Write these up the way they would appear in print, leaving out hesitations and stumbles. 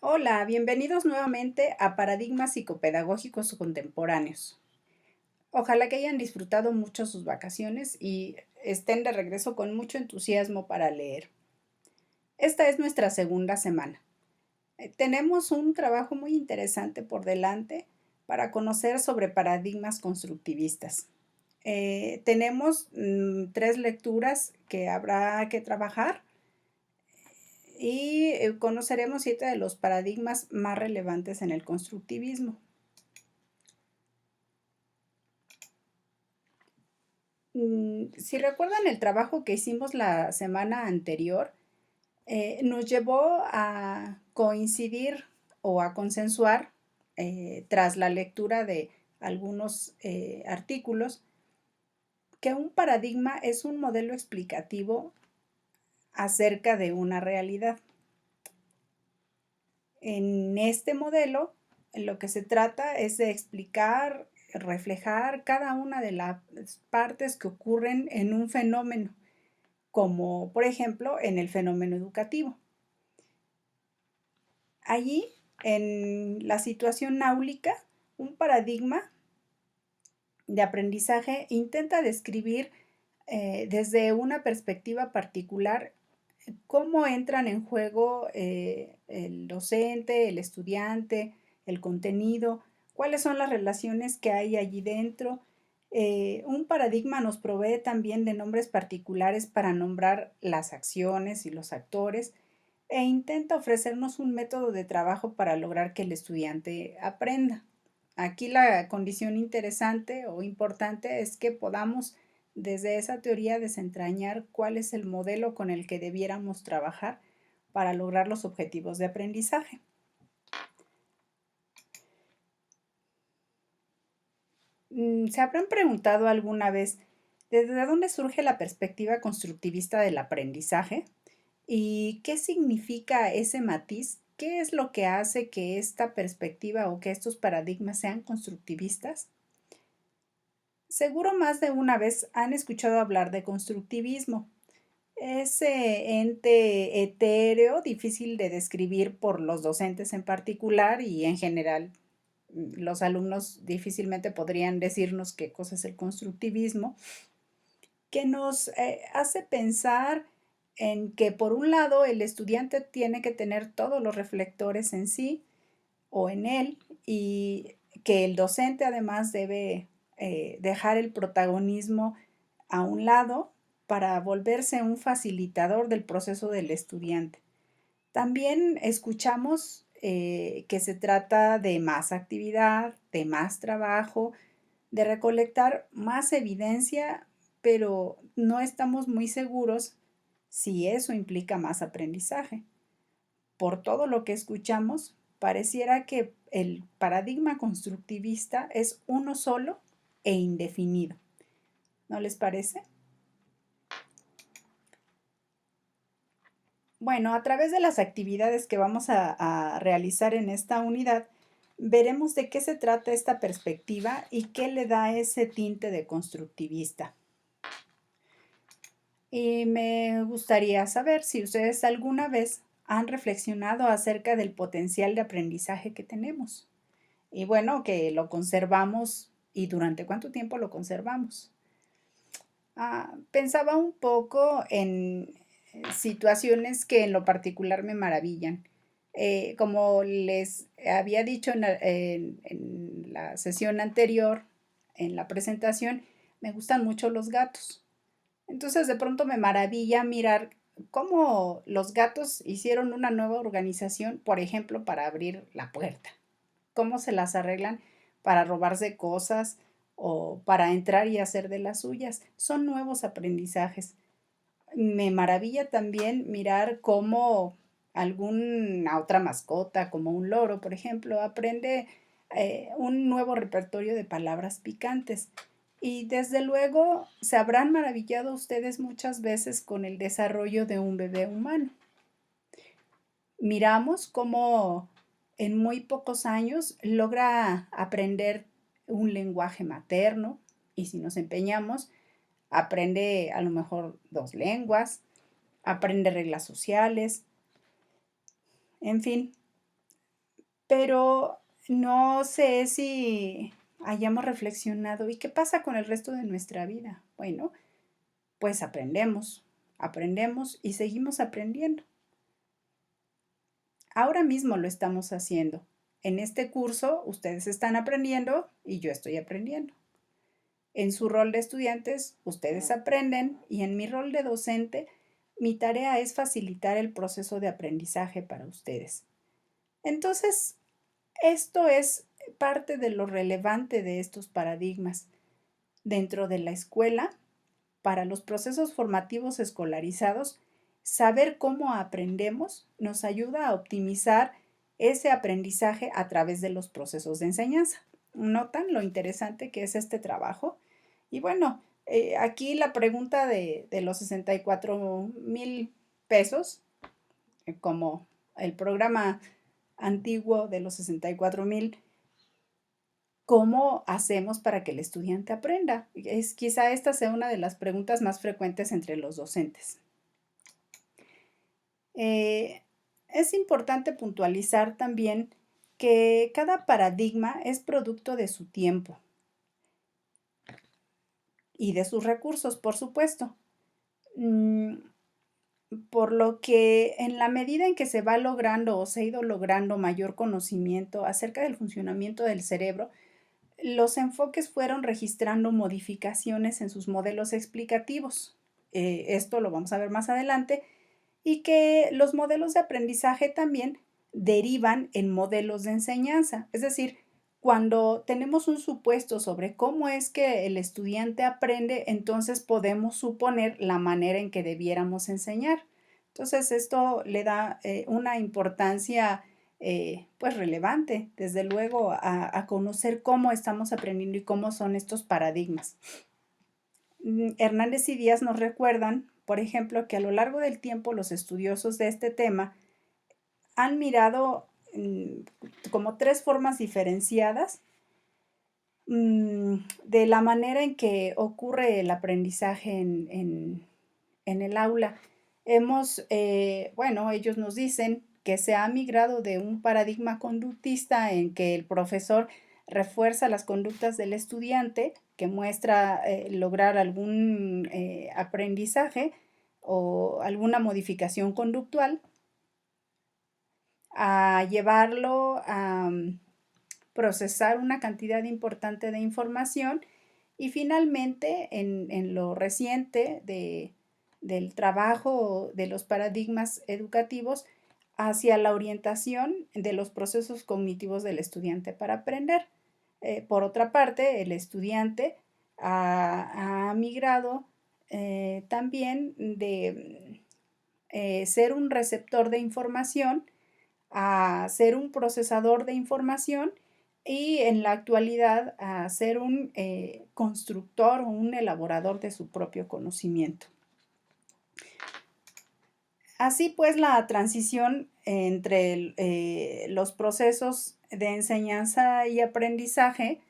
Hola, bienvenidos nuevamente a Paradigmas Psicopedagógicos Contemporáneos. Ojalá que hayan disfrutado mucho sus vacaciones y estén de regreso con mucho entusiasmo para leer. Esta es nuestra segunda semana. Tenemos un trabajo muy interesante por delante para conocer sobre paradigmas constructivistas. Tenemos tres lecturas que habrá que trabajar y conoceremos 7 de los paradigmas más relevantes en el constructivismo. Si recuerdan el trabajo que hicimos la semana anterior, nos llevó a coincidir o a consensuar, tras la lectura de algunos artículos, que un paradigma es un modelo explicativo acerca de una realidad. En este modelo, lo que se trata es de explicar, reflejar cada una de las partes que ocurren en un fenómeno, como por ejemplo en el fenómeno educativo. Allí, en la situación áulica, un paradigma de aprendizaje intenta describir desde una perspectiva particular cómo entran en juego el docente, el estudiante, el contenido, cuáles son las relaciones que hay allí dentro. Un paradigma nos provee también de nombres particulares para nombrar las acciones y los actores e intenta ofrecernos un método de trabajo para lograr que el estudiante aprenda. Aquí la condición interesante o importante es que podamos desde esa teoría desentrañar cuál es el modelo con el que debiéramos trabajar para lograr los objetivos de aprendizaje. ¿Se habrán preguntado alguna vez desde dónde surge la perspectiva constructivista del aprendizaje? ¿Y qué significa ese matiz? ¿Qué es lo que hace que esta perspectiva o que estos paradigmas sean constructivistas? Seguro más de una vez han escuchado hablar de constructivismo, ese ente etéreo, difícil de describir por los docentes en particular y en general los alumnos difícilmente podrían decirnos qué cosa es el constructivismo, que nos hace pensar en que por un lado el estudiante tiene que tener todos los reflectores en sí o en él y que el docente además debe dejar el protagonismo a un lado para volverse un facilitador del proceso del estudiante. También escuchamos que se trata de más actividad, de más trabajo, de recolectar más evidencia, pero no estamos muy seguros si eso implica más aprendizaje. Por todo lo que escuchamos, pareciera que el paradigma constructivista es uno solo e indefinido. ¿No les parece? Bueno, a través de las actividades que vamos a realizar en esta unidad, veremos de qué se trata esta perspectiva y qué le da ese tinte de constructivista. Y me gustaría saber si ustedes alguna vez han reflexionado acerca del potencial de aprendizaje que tenemos. Y bueno, que lo conservamos y durante cuánto tiempo lo conservamos. Pensaba un poco en situaciones que en lo particular me maravillan. Como les había dicho en la sesión anterior, en la presentación, me gustan mucho los gatos. Entonces de pronto me maravilla mirar cómo los gatos hicieron una nueva organización, por ejemplo, para abrir la puerta. Cómo se las arreglan para robarse cosas o para entrar y hacer de las suyas. Son nuevos aprendizajes. Me maravilla también mirar cómo alguna otra mascota, como un loro, por ejemplo, aprende un nuevo repertorio de palabras picantes. Y desde luego se habrán maravillado ustedes muchas veces con el desarrollo de un bebé humano. Miramos cómo en muy pocos años logra aprender un lenguaje materno y si nos empeñamos, aprende a lo mejor dos lenguas, aprende reglas sociales, en fin. pero no sé si hayamos reflexionado, ¿y qué pasa con el resto de nuestra vida? Bueno, pues aprendemos y seguimos aprendiendo. Ahora mismo lo estamos haciendo. En este curso ustedes están aprendiendo y yo estoy aprendiendo. En su rol de estudiantes, ustedes aprenden y en mi rol de docente, mi tarea es facilitar el proceso de aprendizaje para ustedes. Entonces, esto es parte de lo relevante de estos paradigmas. Dentro de la escuela, para los procesos formativos escolarizados, saber cómo aprendemos nos ayuda a optimizar ese aprendizaje a través de los procesos de enseñanza. ¿Notan lo interesante que es este trabajo? Y bueno, aquí la pregunta de los 64,000 pesos, como el programa antiguo de los 64,000, ¿cómo hacemos para que el estudiante aprenda? Quizá esta sea una de las preguntas más frecuentes entre los docentes. Eh, es importante puntualizar también que cada paradigma es producto de su tiempo y de sus recursos, por supuesto. Mm, por lo que en la medida en que se va logrando o se ha ido logrando mayor conocimiento acerca del funcionamiento del cerebro, los enfoques fueron registrando modificaciones en sus modelos explicativos. Esto lo vamos a ver más adelante. Y que los modelos de aprendizaje también derivan en modelos de enseñanza. Es decir, cuando tenemos un supuesto sobre cómo es que el estudiante aprende, entonces podemos suponer la manera en que debiéramos enseñar. Entonces, esto le da una importancia pues relevante, desde luego, a conocer cómo estamos aprendiendo y cómo son estos paradigmas. Hernández y Díaz nos recuerdan, por ejemplo, que a lo largo del tiempo los estudiosos de este tema han mirado como tres formas diferenciadas de la manera en que ocurre el aprendizaje en el aula. Bueno, ellos nos dicen que se ha migrado de un paradigma conductista en que el profesor refuerza las conductas del estudiante, que muestra lograr algún aprendizaje o alguna modificación conductual, a llevarlo a procesar una cantidad importante de información y finalmente en lo reciente del trabajo de los paradigmas educativos hacia la orientación de los procesos cognitivos del estudiante para aprender. Por otra parte, el estudiante ha migrado también de ser un receptor de información a ser un procesador de información y en la actualidad a ser un constructor o un elaborador de su propio conocimiento. Así pues, la transición entre los procesos de enseñanza y aprendizaje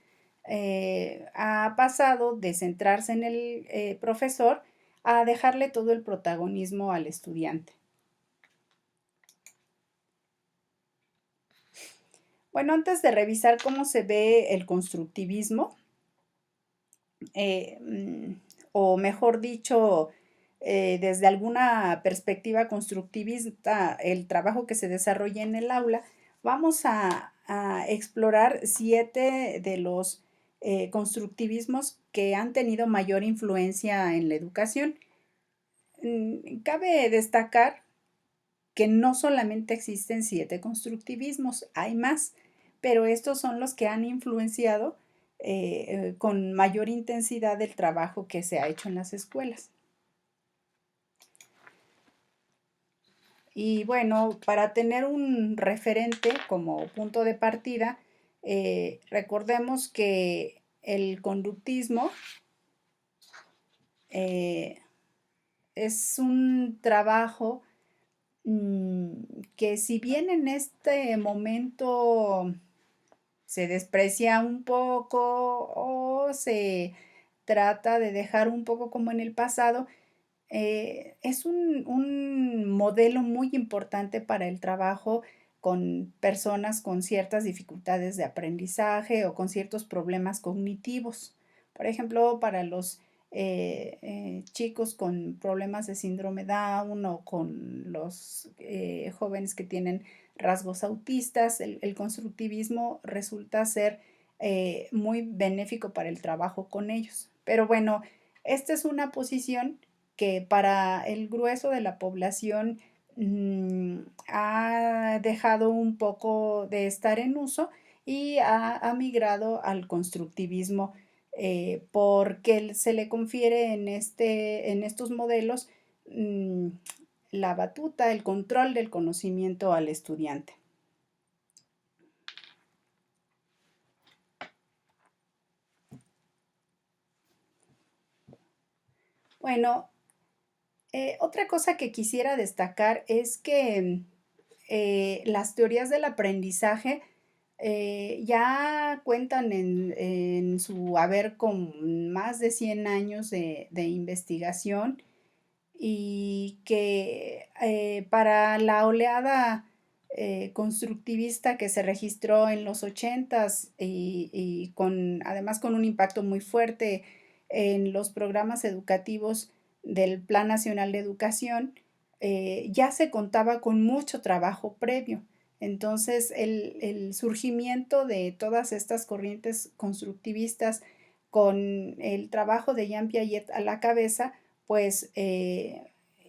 ha pasado de centrarse en el profesor a dejarle todo el protagonismo al estudiante. Bueno, antes de revisar cómo se ve el constructivismo, o mejor dicho, desde alguna perspectiva constructivista, el trabajo que se desarrolla en el aula, vamos a explorar 7 de los constructivismos que han tenido mayor influencia en la educación. Cabe destacar que no solamente existen 7 constructivismos, hay más, pero estos son los que han influenciado con mayor intensidad el trabajo que se ha hecho en las escuelas. Y bueno, para tener un referente como punto de partida, recordemos que el conductismo es un trabajo que si bien en este momento se desprecia un poco o se trata de dejar un poco como en el pasado, es un modelo muy importante para el trabajo con personas con ciertas dificultades de aprendizaje o con ciertos problemas cognitivos. Por ejemplo, para los chicos con problemas de síndrome Down o con los jóvenes que tienen rasgos autistas, el constructivismo resulta ser muy benéfico para el trabajo con ellos. Pero bueno, esta es una posición que para el grueso de la población ha dejado un poco de estar en uso y ha migrado al constructivismo porque se le confiere en estos modelos mm, la batuta, el control del conocimiento al estudiante. Bueno, otra cosa que quisiera destacar es que las teorías del aprendizaje ya cuentan en su haber con más de 100 años de investigación y que para la oleada constructivista que se registró en los 80s y además con un impacto muy fuerte en los programas educativos del Plan Nacional de Educación, ya se contaba con mucho trabajo previo. Entonces, el surgimiento de todas estas corrientes constructivistas con el trabajo de Jean Piaget a la cabeza, pues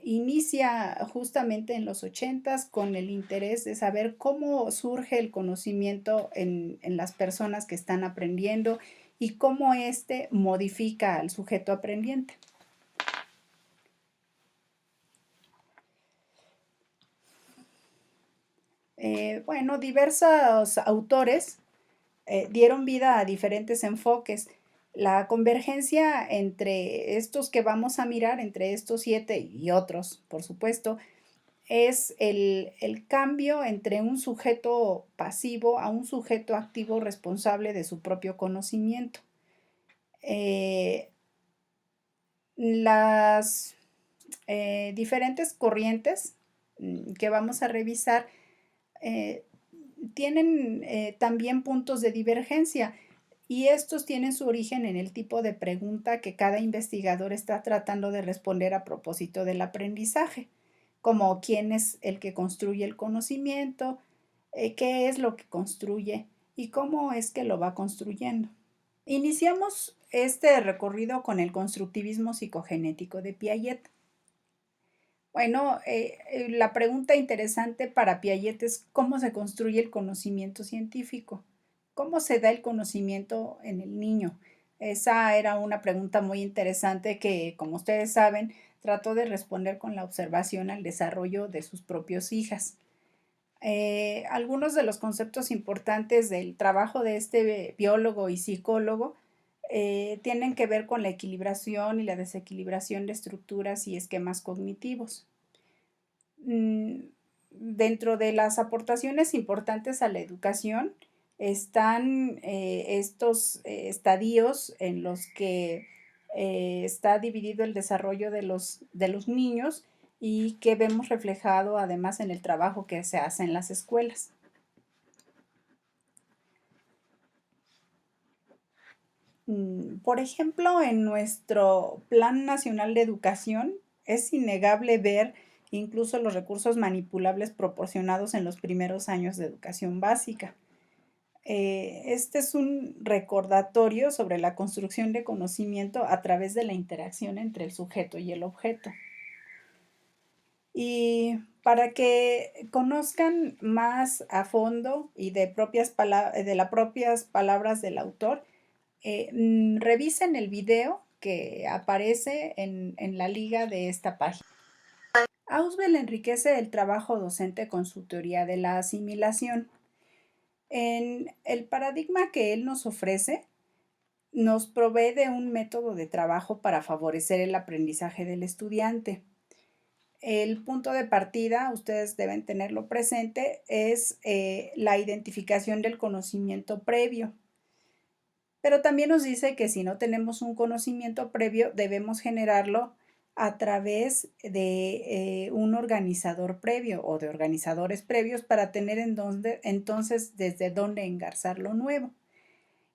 inicia justamente en los 80s con el interés de saber cómo surge el conocimiento en las personas que están aprendiendo y cómo éste modifica al sujeto aprendiente. Bueno, diversos autores dieron vida a diferentes enfoques. La convergencia entre estos que vamos a mirar, entre estos 7 y otros, por supuesto, es el cambio entre un sujeto pasivo a un sujeto activo responsable de su propio conocimiento. Las diferentes corrientes que vamos a revisar eh, tienen también puntos de divergencia y estos tienen su origen en el tipo de pregunta que cada investigador está tratando de responder a propósito del aprendizaje, como quién es el que construye el conocimiento, qué es lo que construye y cómo es que lo va construyendo. Iniciamos este recorrido con el constructivismo psicogenético de Piaget. Bueno, la pregunta interesante para Piaget es cómo se construye el conocimiento científico, cómo se da el conocimiento en el niño. Esa era una pregunta muy interesante que, como ustedes saben, trató de responder con la observación al desarrollo de sus propios hijas. Algunos de los conceptos importantes del trabajo de este biólogo y psicólogo tienen que ver con la equilibración y la desequilibración de estructuras y esquemas cognitivos. Dentro de las aportaciones importantes a la educación están estos estadios en los que está dividido el desarrollo de los niños y que vemos reflejado además en el trabajo que se hace en las escuelas. Por ejemplo, en nuestro Plan Nacional de Educación es innegable ver incluso los recursos manipulables proporcionados en los primeros años de educación básica. Este es un recordatorio sobre la construcción de conocimiento a través de la interacción entre el sujeto y el objeto. Y para que conozcan más a fondo y de las propias palabras del autor, revisen el video que aparece en la liga de esta página. Ausubel enriquece el trabajo docente con su teoría de la asimilación. En el paradigma que él nos ofrece, nos provee de un método de trabajo para favorecer el aprendizaje del estudiante. El punto de partida, ustedes deben tenerlo presente, es la identificación del conocimiento previo. Pero también nos dice que si no tenemos un conocimiento previo, debemos generarlo a través de un organizador previo o de organizadores previos para tener entonces desde dónde engarzar lo nuevo.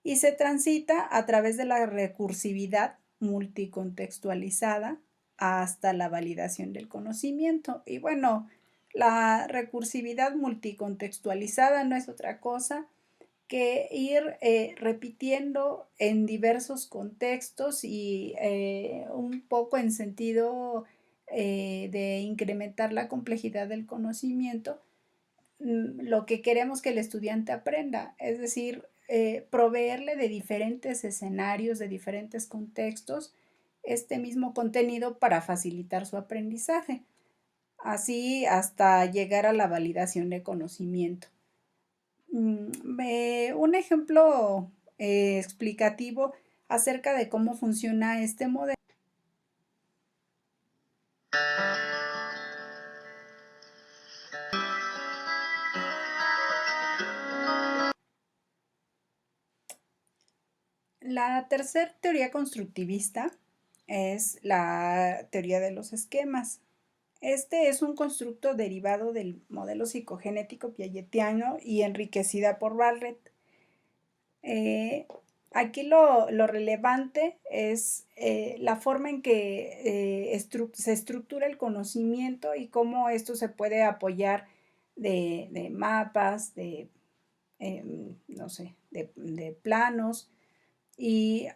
Y se transita a través de la recursividad multicontextualizada hasta la validación del conocimiento. Y bueno, la recursividad multicontextualizada no es otra cosa que ir repitiendo en diversos contextos y un poco en sentido de incrementar la complejidad del conocimiento, lo que queremos que el estudiante aprenda, es decir, proveerle de diferentes escenarios, de diferentes contextos, este mismo contenido para facilitar su aprendizaje, así hasta llegar a la validación de conocimiento. Un ejemplo explicativo acerca de cómo funciona este modelo. La tercera teoría constructivista es la teoría de los esquemas. Este es un constructo derivado del modelo psicogenético piagetiano y enriquecida por Barrett. Aquí lo relevante es la forma en que se estructura el conocimiento y cómo esto se puede apoyar de mapas, no sé, de planos y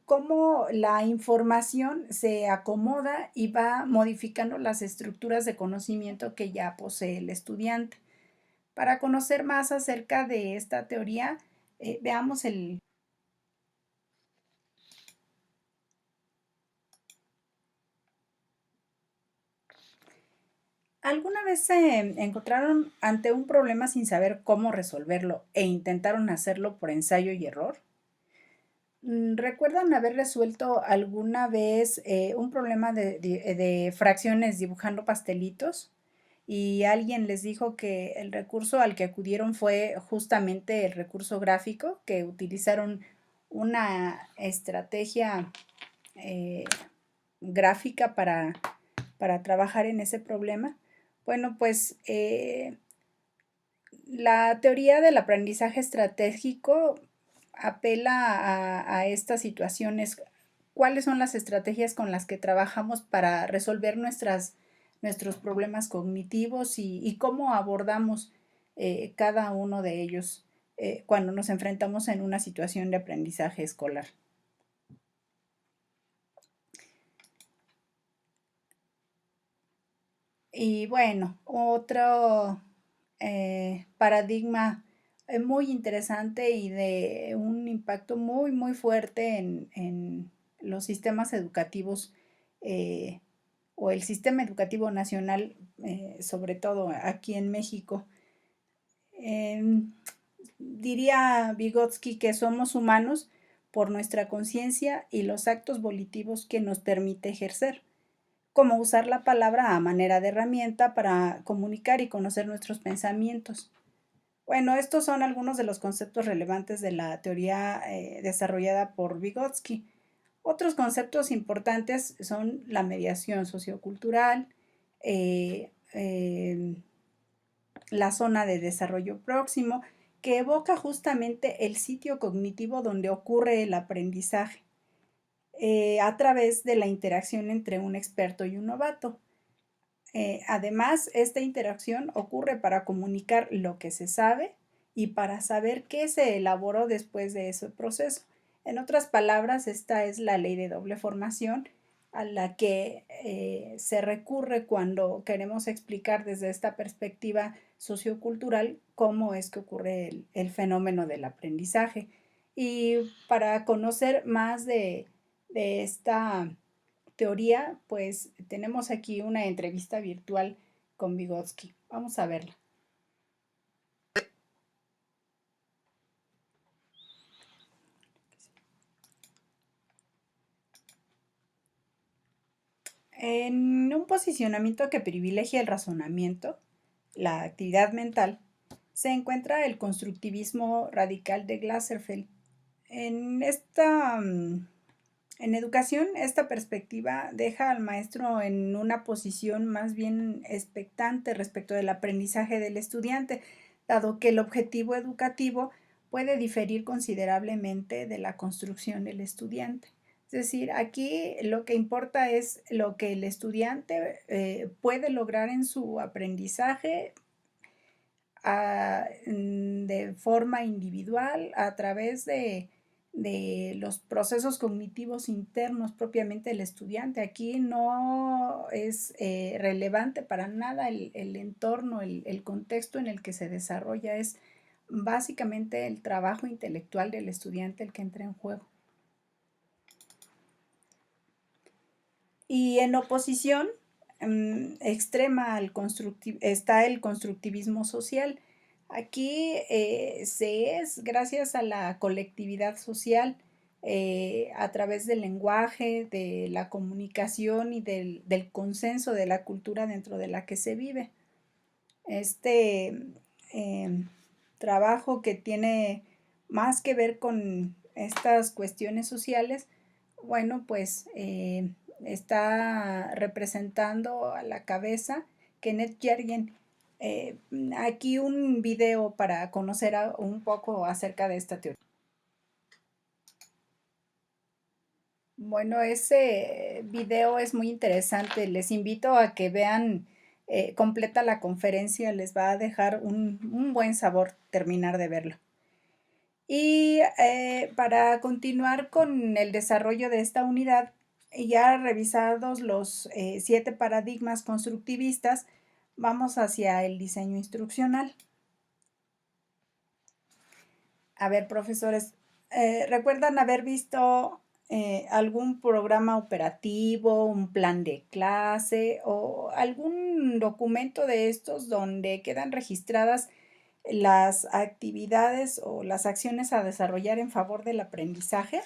cómo la información se acomoda y va modificando las estructuras de conocimiento que ya posee el estudiante. Para conocer más acerca de esta teoría, veamos el... ¿Alguna vez se encontraron ante un problema sin saber cómo resolverlo e intentaron hacerlo por ensayo y error? ¿Recuerdan haber resuelto alguna vez un problema de fracciones dibujando pastelitos? Y alguien les dijo que el recurso al que acudieron fue justamente el recurso gráfico, que utilizaron una estrategia eh, gráfica para trabajar en ese problema. Bueno, pues la teoría del aprendizaje estratégico apela a estas situaciones. ¿Cuáles son las estrategias con las que trabajamos para resolver nuestros problemas cognitivos y cómo abordamos cada uno de ellos cuando nos enfrentamos en una situación de aprendizaje escolar? Y bueno, otro paradigma muy interesante y de un impacto muy, muy fuerte en los sistemas educativos eh, o el sistema educativo nacional, sobre todo aquí en México. Diría Vygotsky que somos humanos por nuestra conciencia y los actos volitivos que nos permite ejercer, como usar la palabra a manera de herramienta para comunicar y conocer nuestros pensamientos. Bueno, estos son algunos de los conceptos relevantes de la teoría desarrollada por Vygotsky. Otros conceptos importantes son la mediación sociocultural, eh, eh, la zona de desarrollo próximo, que evoca justamente el sitio cognitivo donde ocurre el aprendizaje a través de la interacción entre un experto y un novato. Además, esta interacción ocurre para comunicar lo que se sabe y para saber qué se elaboró después de ese proceso. En otras palabras, esta es la ley de doble formación a la que se recurre cuando queremos explicar desde esta perspectiva sociocultural cómo es que ocurre el fenómeno del aprendizaje. Y para conocer más de esta teoría, pues tenemos aquí una entrevista virtual con Vygotsky. Vamos a verla. En un posicionamiento que privilegia el razonamiento, la actividad mental, se encuentra el constructivismo radical de Glaserfeld. En esta En educación, esta perspectiva deja al maestro en una posición más bien expectante respecto del aprendizaje del estudiante, dado que el objetivo educativo puede diferir considerablemente de la construcción del estudiante. Es decir, aquí lo que importa es lo que el estudiante puede lograr en su aprendizaje de forma individual a través de los procesos cognitivos internos propiamente del estudiante. Aquí no es relevante para nada el entorno, el contexto en el que se desarrolla, es básicamente el trabajo intelectual del estudiante el que entra en juego. Y en oposición extrema al está el constructivismo social. Aquí se es gracias a la colectividad social, a través del lenguaje, de la comunicación y del consenso de la cultura dentro de la que se vive. Este eh, trabajo que tiene más que ver con estas cuestiones sociales, bueno, pues está representando a la cabeza Kenneth Yergin. Aquí un video para conocer un poco acerca de esta teoría. Bueno, ese video es muy interesante. Les invito a que vean completa la conferencia. Les va a dejar un buen sabor terminar de verlo. Y para continuar con el desarrollo de esta unidad, ya revisados los 7 paradigmas constructivistas, vamos hacia el diseño instruccional. A ver, profesores, ¿recuerdan haber visto algún programa operativo, un plan de clase o algún documento de estos donde quedan registradas las actividades o las acciones a desarrollar en favor del aprendizaje?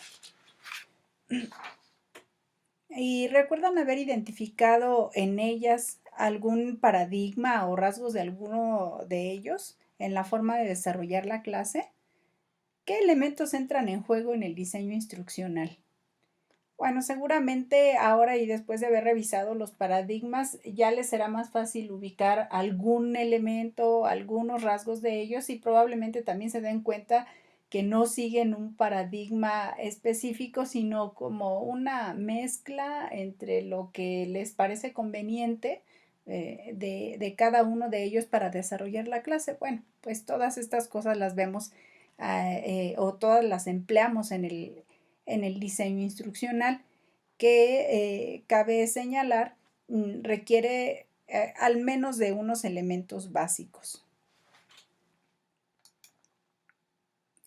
¿Y recuerdan haber identificado en ellas algún paradigma o rasgos de alguno de ellos en la forma de desarrollar la clase? ¿Qué elementos entran en juego en el diseño instruccional? Bueno, seguramente ahora y después de haber revisado los paradigmas, ya les será más fácil ubicar algún elemento, algunos rasgos de ellos y probablemente también se den cuenta que no siguen un paradigma específico, sino como una mezcla entre lo que les parece conveniente de cada uno de ellos para desarrollar la clase. Bueno, pues todas estas cosas las vemos o todas las empleamos en el diseño instruccional que cabe señalar requiere al menos de unos elementos básicos.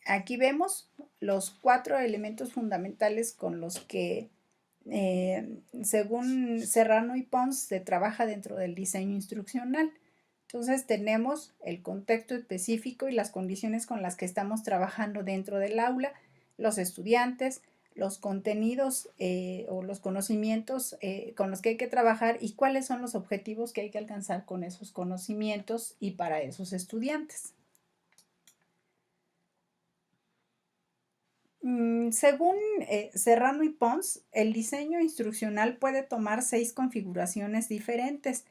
Aquí vemos los 4 elementos fundamentales con los que según Serrano y Pons se trabaja dentro del diseño instruccional. Entonces tenemos el contexto específico y las condiciones con las que estamos trabajando dentro del aula, los estudiantes, los contenidos o los conocimientos con los que hay que trabajar y cuáles son los objetivos que hay que alcanzar con esos conocimientos y para esos estudiantes. Según Serrano y Pons, el diseño instruccional puede tomar 6 configuraciones diferentes,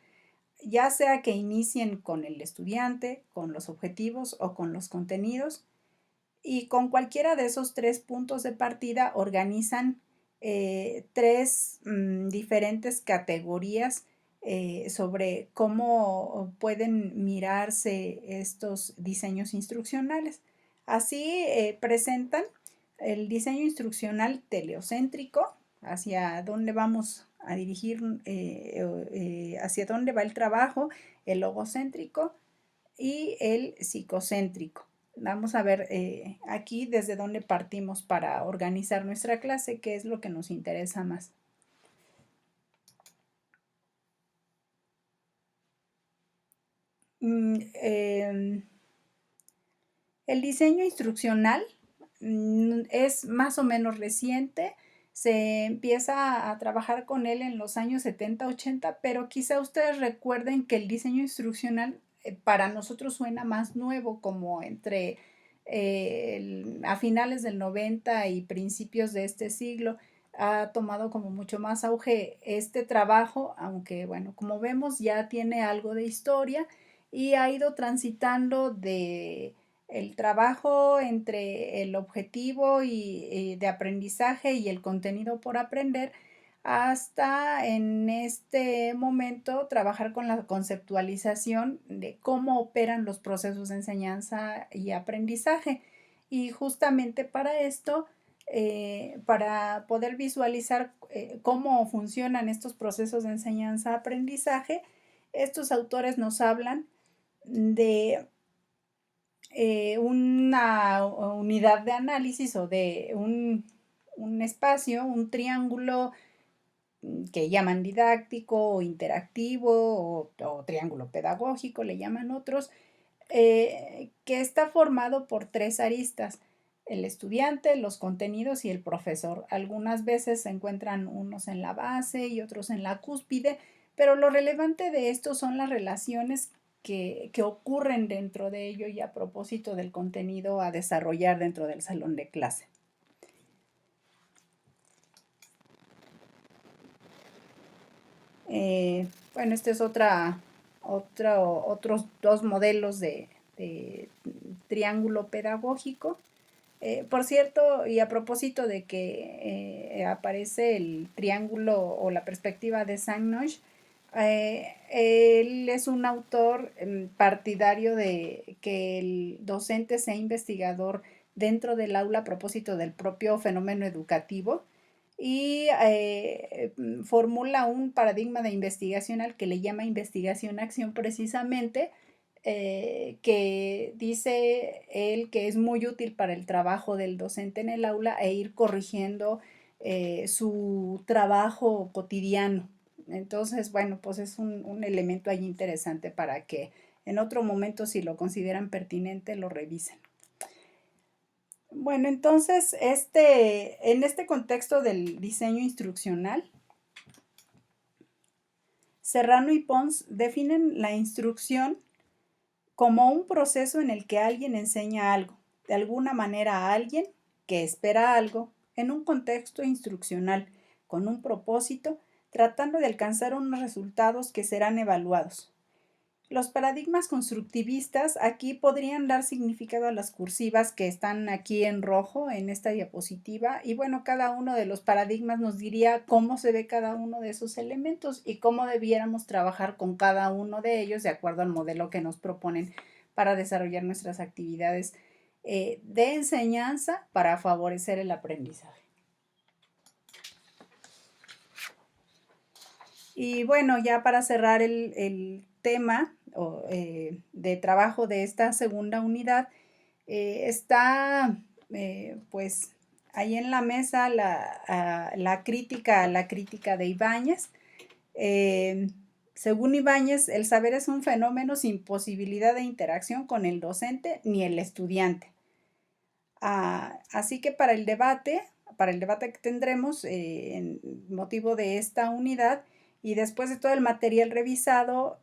ya sea que inicien con el estudiante, con los objetivos o con los contenidos, y con cualquiera de esos 3 puntos de partida organizan 3 diferentes categorías sobre cómo pueden mirarse estos diseños instruccionales. Así presentan el diseño instruccional teleocéntrico, hacia dónde vamos a dirigir, hacia dónde va el trabajo, el logocéntrico y el psicocéntrico. Vamos a ver aquí desde dónde partimos para organizar nuestra clase, qué es lo que nos interesa más. El diseño instruccional es más o menos reciente, se empieza a trabajar con él en los años 70, 80, pero quizá ustedes recuerden que el diseño instruccional para nosotros suena más nuevo, como entre a finales del 90 y principios de este siglo. ha tomado como mucho más auge este trabajo, aunque bueno, como vemos ya tiene algo de historia y ha ido transitando de el trabajo entre el objetivo y de aprendizaje y el contenido por aprender hasta en este momento trabajar con la conceptualización de cómo operan los procesos de enseñanza y aprendizaje. Y justamente para esto, para poder visualizar cómo funcionan estos procesos de enseñanza-aprendizaje, estos autores nos hablan de una unidad de análisis o de un espacio, un triángulo que llaman didáctico o interactivo o triángulo pedagógico, le llaman otros, que está formado por tres aristas: el estudiante, los contenidos y el profesor. Algunas veces se encuentran unos en la base y otros en la cúspide, pero lo relevante de esto son las relaciones que ocurren dentro de ello y a propósito del contenido a desarrollar dentro del salón de clase. Bueno, este es otros dos modelos de triángulo pedagógico. Por cierto, y a propósito de que aparece el triángulo o la perspectiva de Saint-Noch, él es un autor partidario de que el docente sea investigador dentro del aula a propósito del propio fenómeno educativo y formula un paradigma de investigación al que le llama investigación-acción precisamente, que dice él que es muy útil para el trabajo del docente en el aula e ir corrigiendo su trabajo cotidiano. Entonces, bueno, pues es un elemento ahí interesante para que en otro momento, si lo consideran pertinente, lo revisen. Bueno, entonces, en este contexto del diseño instruccional, Serrano y Pons definen la instrucción como un proceso en el que alguien enseña algo, de alguna manera a alguien que espera algo, en un contexto instruccional, con un propósito, tratando de alcanzar unos resultados que serán evaluados. Los paradigmas constructivistas aquí podrían dar significado a las cursivas que están aquí en rojo en esta diapositiva y bueno, cada uno de los paradigmas nos diría cómo se ve cada uno de esos elementos y cómo debiéramos trabajar con cada uno de ellos de acuerdo al modelo que nos proponen para desarrollar nuestras actividades de enseñanza para favorecer el aprendizaje. Y bueno, ya para cerrar el tema de trabajo de esta segunda unidad, está pues ahí en la mesa la crítica de Ibáñez. Según Ibáñez, el saber es un fenómeno sin posibilidad de interacción con el docente ni el estudiante. Así que para el debate que tendremos en motivo de esta unidad y después de todo el material revisado,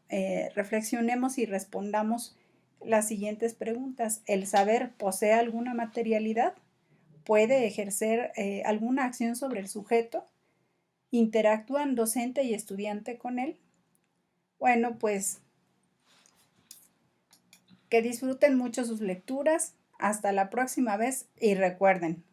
reflexionemos y respondamos las siguientes preguntas. ¿El saber posee alguna materialidad? ¿Puede ejercer alguna acción sobre el sujeto? ¿Interactúan docente y estudiante con él? Bueno, pues que disfruten mucho sus lecturas. Hasta la próxima vez y recuerden,